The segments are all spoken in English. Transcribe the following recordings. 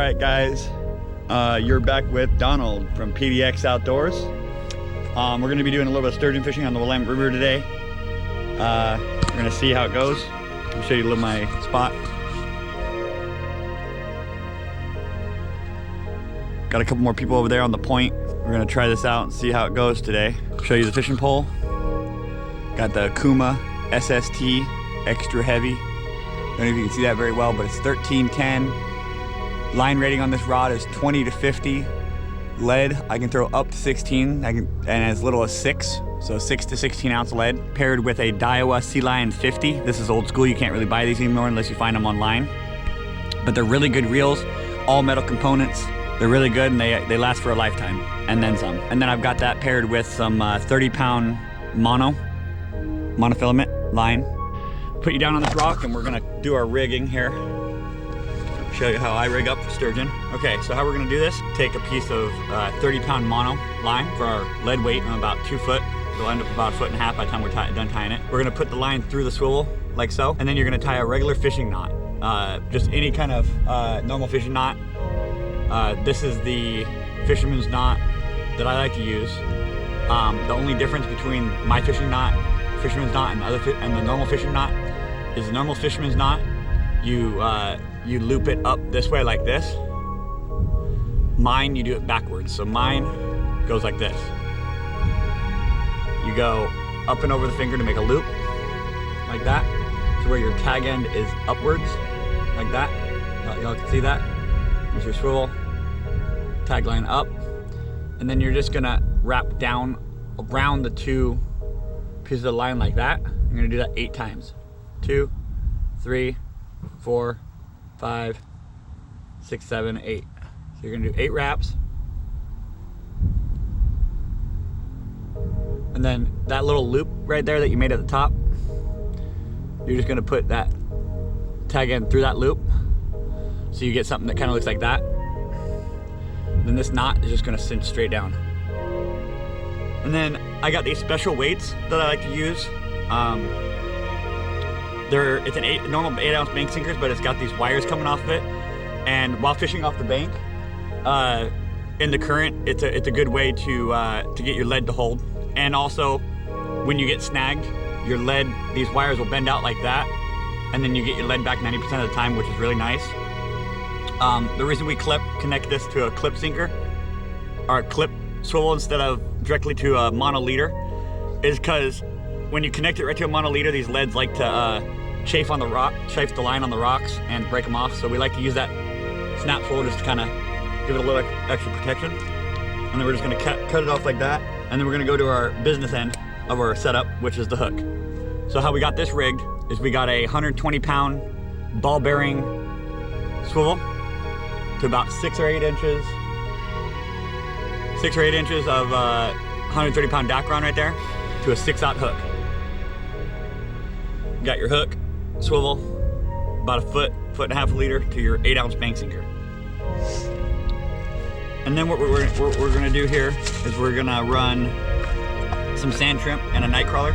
Alright guys, you're back with Donald from PDX Outdoors. We're going to be doing a little bit of sturgeon fishing on the Willamette River today. We're going to see how it goes. I'll show you a little my spot. Got a couple more people over there on the point. We're going to try this out and see how it goes today. Show you the fishing pole. Got the Kuma SST extra heavy. I don't know if you can see that very well, but it's 1310. Line rating on this rod is 20 to 50. Lead, I can throw up to 16, and as little as 6. So 6 to 16 ounce lead, paired with a Daiwa Sea Lion 50. This is old school, you can't really buy these anymore unless you find them online. But they're really good reels, all metal components. They're really good and they last for a lifetime, and then some. And then I've got that paired with some 30-pound monofilament line. Put you down on this rock and we're gonna do our rigging here. Show you how I rig up for sturgeon. Okay, so how we're gonna do this, take a piece of 30-pound mono line for our lead weight on about 2 foot. It'll end up about 1.5 feet by the time we're done tying it. We're gonna put the line through the swivel, like so, and then you're gonna tie a regular fishing knot. Just any kind of normal fishing knot. This is the fisherman's knot that I like to use. The only difference between my fishing knot, fisherman's knot, and the normal fishing knot is the normal fisherman's knot, you loop it up this way like this. Mine, you do it backwards. So mine goes like this. You go up and over the finger to make a loop, like that. So where your tag end is upwards, like that. Y'all can see that? There's your swivel, tag line up. And then you're just gonna wrap down around the 2 pieces of line like that. You're gonna do that 8 times. 2, 3, 4, 5, 6, 7, 8. So you're gonna do 8 wraps. And then that little loop right there that you made at the top, you're just gonna put that tag end through that loop. So you get something that kind of looks like that. Then this knot is just gonna cinch straight down. And then I got these special weights that I like to use. It's a normal 8-ounce bank sinkers, but it's got these wires coming off of it. And while fishing off the bank, in the current, it's a good way to get your lead to hold. And also, when you get snagged, your lead, these wires will bend out like that, and then you get your lead back 90% of the time, which is really nice. The reason we connect this to a clip sinker, or a clip swivel instead of directly to a mono leader, is because when you connect it right to a mono leader, these leads like to chafe the line on the rocks and break them off. So we like to use that snap swivel just to kind of give it a little extra protection. And then we're just gonna cut it off like that. And then we're gonna go to our business end of our setup, which is the hook. So how we got this rigged is we got a 120-pound ball bearing swivel to about 6 or 8 inches. 6 or 8 inches of 130-pound Dacron right there to a 6-aught hook. You got your hook, swivel, about 1.5 foot leader to your 8-ounce bank sinker. And then what we're gonna do here is we're gonna run some sand shrimp and a night crawler.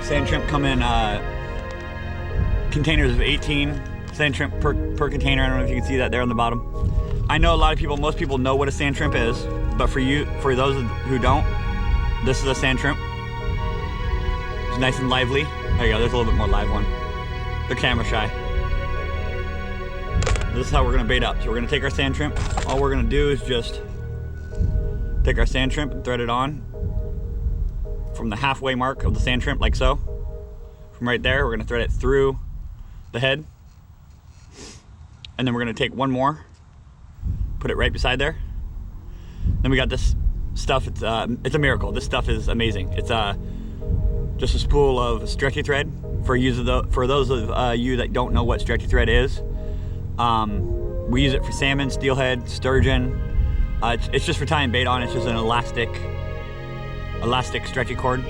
Sand shrimp come in containers of 18 sand shrimp per container. I don't know if you can see that there on the bottom. I know most people know what a sand shrimp is, but for those who don't, this is a sand shrimp. It's nice and lively. There you go, there's a little bit more live one. They're camera shy. This is how we're gonna bait up. So we're gonna take our sand shrimp. All we're gonna do is just take our sand shrimp and thread it on from the halfway mark of the sand shrimp, like so. From right there, we're gonna thread it through the head. And then we're gonna take one more, put it right beside there. Then we got this stuff, it's a miracle. This stuff is amazing. It's just a spool of stretchy thread. For those of you that don't know what stretchy thread is, we use it for salmon, steelhead, sturgeon. It's just for tying bait on. It's just an elastic stretchy cord.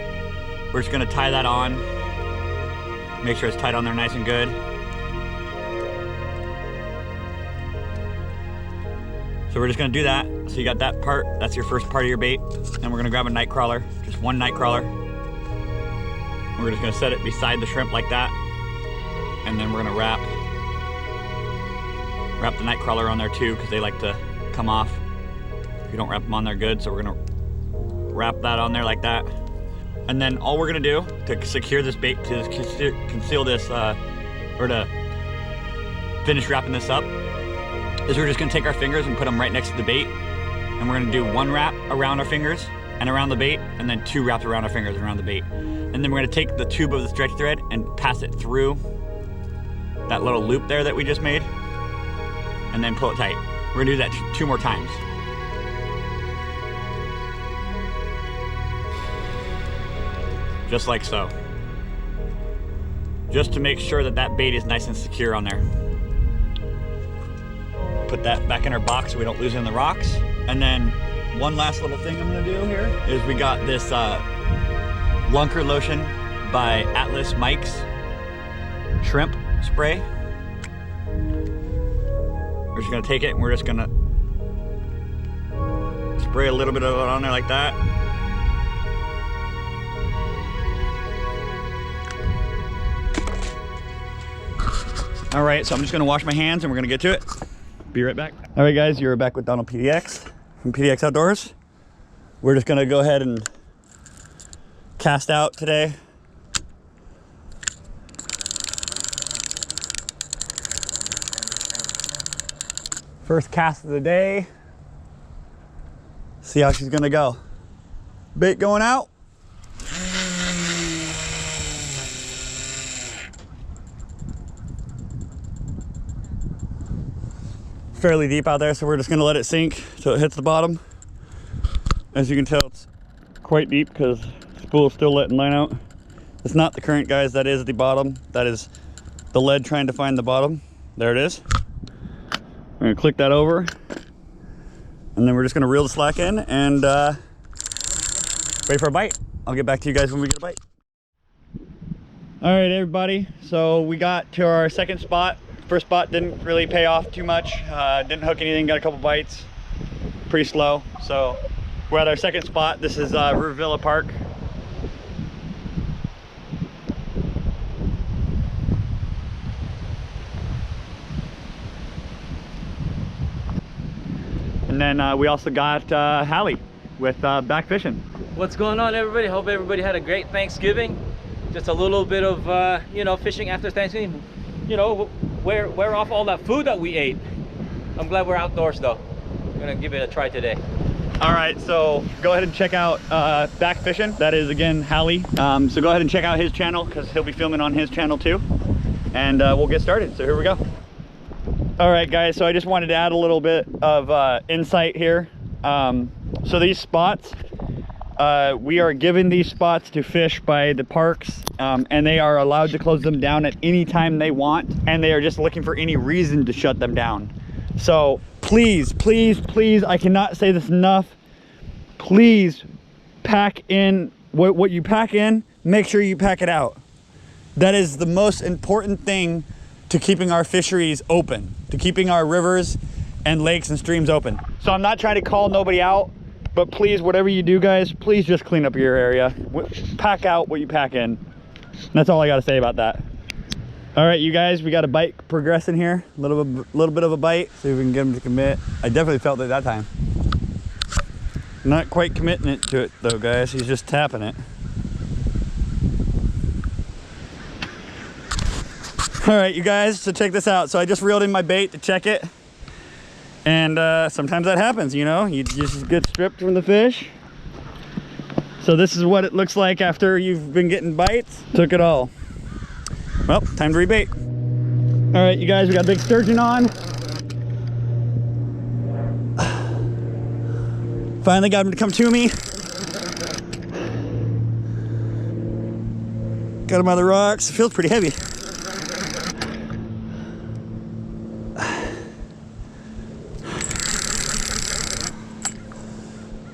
We're just gonna tie that on, make sure it's tied on there nice and good. So we're just gonna do that. So you got that part, that's your first part of your bait. And we're gonna grab a night crawler, just one night crawler. We're just gonna set it beside the shrimp like that. And then we're gonna wrap Wrap the night crawler on there too, because they like to come off if you don't wrap them on there good. So we're gonna wrap that on there like that. And then all we're gonna do to secure this bait, to conceal this, or to finish wrapping this up, is we're just gonna take our fingers and put them right next to the bait. And we're gonna do 1 wrap around our fingers and around the bait, and then 2 wraps around our fingers and around the bait. And then we're gonna take the tube of the stretch thread and pass it through that little loop there that we just made, and then pull it tight. We're gonna do that 2 more times. Just like so. Just to make sure that that bait is nice and secure on there. Put that back in our box so we don't lose it in the rocks. And then one last little thing I'm gonna do here is we got this Lunker lotion by Atlas Mike's shrimp spray. We're just gonna take it and we're just gonna spray a little bit of it on there like that. All right, so I'm just gonna wash my hands and we're gonna get to it. Be right back. All right guys, you're back with Donald PDX from PDX Outdoors. We're just gonna go ahead and cast out today. First cast of the day. See how she's gonna go. Bait going out. Fairly deep out there, so we're just gonna let it sink till it hits the bottom. As you can tell, it's quite deep because the spool is still letting line out. It's not the current, guys, that is the bottom. That is the lead trying to find the bottom. There it is. We're gonna click that over, and then we're just gonna reel the slack in and wait for a bite. I'll get back to you guys when we get a bite. All right, everybody, so we got to our second spot. First spot didn't really pay off too much. Didn't hook anything, got a couple bites. Pretty slow. So we're at our second spot. This is River Villa Park. And then we also got Hallie with Back Fishing. What's going on, everybody? Hope everybody had a great Thanksgiving. Just a little bit of you know, fishing after Thanksgiving. You know, wear off all that food that we ate. I'm glad we're outdoors though. I'm gonna give it a try today. All right, so go ahead and check out Back Fishing. That is again Hallie. So go ahead and check out his channel because he'll be filming on his channel too. And we'll get started. So here we go. All right, guys. So I just wanted to add a little bit of insight here. So these spots, we are given these spots to fish by the parks, and they are allowed to close them down at any time they want, and they are just looking for any reason to shut them down. So please, please, please, I cannot say this enough. Please pack in what you pack in, make sure you pack it out. That is the most important thing to keeping our fisheries open, to keeping our rivers and lakes and streams open. So I'm not trying to call nobody out, but please, whatever you do, guys, please just clean up your area. Pack out what you pack in. That's all I got to say about that. All right, you guys, we got a bite progressing here. A little bit of a bite. See if we can get him to commit. I definitely felt it that time. Not quite committing it to it though, guys. He's just tapping it. All right, you guys, so check this out. So I just reeled in my bait to check it. And sometimes that happens, you know, you just get stripped from the fish. So this is what it looks like after you've been getting bites. Took it all. Well, time to rebait. All right, you guys, we got a big sturgeon on. Finally got him to come to me. Got him out of the rocks. Feels pretty heavy.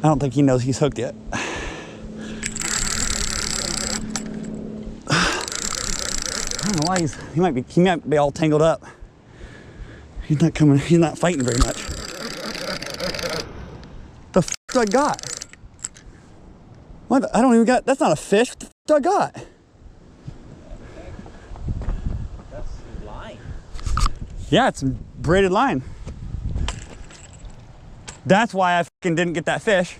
I don't think he knows he's hooked yet. I don't know why he might be all tangled up. He's not coming, he's not fighting very much. The f do I got? What? I don't even got, that's not a fish. What the f do I got? That's line. Yeah, it's some braided line. That's why I fucking didn't get that fish.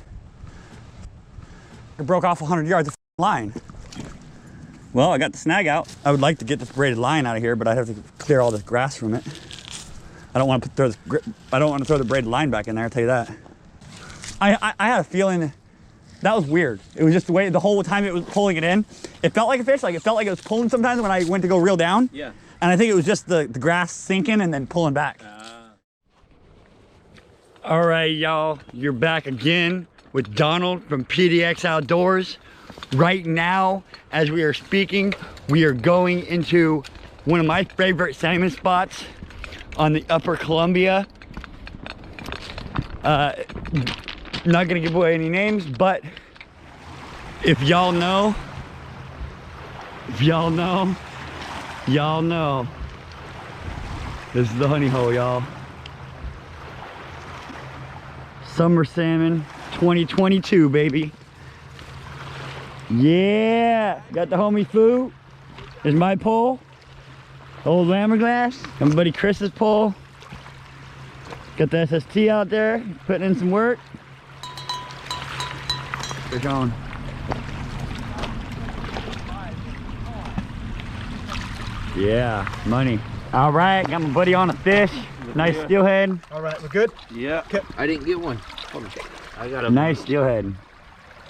It broke off 100 yards of line. Well, I got the snag out. I would like to get this braided line out of here, but I'd have to clear all this grass from it. I don't want to throw the braided line back in there, I'll tell you that. I had a feeling that was weird. It was just the way the whole time it was pulling it in. It felt like a fish, like it felt like it was pulling sometimes when I went to go reel down. Yeah. And I think it was just the grass sinking and then pulling back. All right, y'all, you're back again with Donald from PDX Outdoors. Right now, as we are speaking, we are going into one of my favorite salmon spots on the Upper Columbia. Not gonna give away any names, but if y'all know, y'all know. This is the honey hole, y'all. Summer salmon 2022, baby. Yeah, got the homie Foo. There's my pole. Old Lammer glass. And my buddy Chris's pole. Got the SST out there, putting in some work. Fish on. Yeah, money. All right, got my buddy on a fish. Nice steelhead. All right, we're good? Yeah. Okay. I didn't get one. I got a Nice steelhead.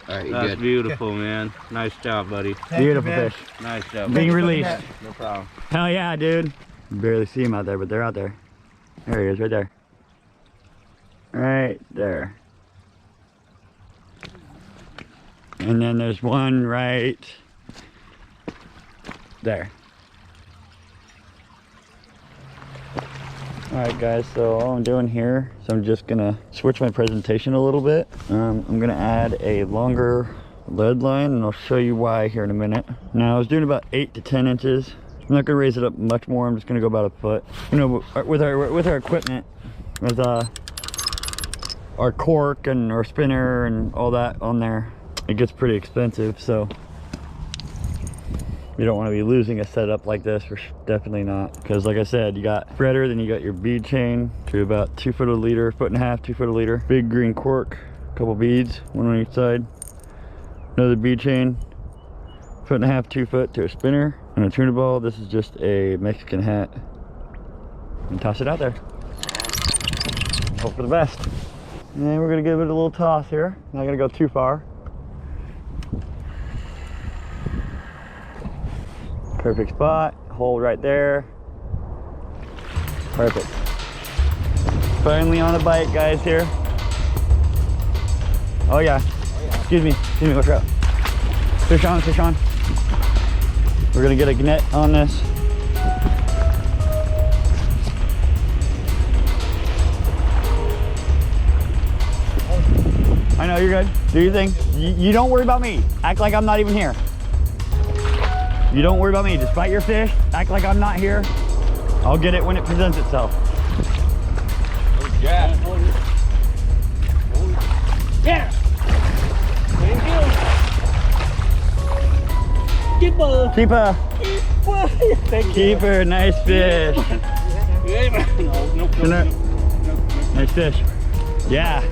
All right, you're That's good. beautiful, man. Nice job, buddy. Beautiful you, man. fish. Nice job. Being released. No problem. Hell yeah, dude. You barely see him out there, but they're out there. There he is, right there. Right there. And then there's one right there. Alright guys, so all I'm doing here, so I'm just gonna switch my presentation a little bit. I'm gonna add a longer lead line and I'll show you why here in a minute. Now I was doing about 8 to 10 inches. I'm not gonna raise it up much more, I'm just gonna go about a foot. You know, with our equipment, with our cork and our spinner and all that on there, it gets pretty expensive, so you don't want to be losing a setup like this, for definitely not. Because like I said, you got spreader, then you got your bead chain to about 2 foot a leader, 1.5 feet, 2 foot a leader. Big green cork, couple beads, one on each side. Another bead chain, 1.5 feet, 2 foot to a spinner. And a tuna ball, this is just a Mexican hat. And toss it out there. Hope for the best. And we're gonna give it a little toss here. Not gonna go too far. Perfect spot, hold right there. Perfect. Finally on a bite, guys, here. Oh yeah. Excuse me, watch out. Fish on, fish on. We're gonna get a net on this. I know, you're good. Do your thing. You don't worry about me. Act like I'm not even here. You don't worry about me. Just bite your fish. Act like I'm not here. I'll get it when it presents itself. Yeah. Yeah. Keeper. Keeper. Thank you. Keeper. Nice fish. No, Nice fish. Yeah.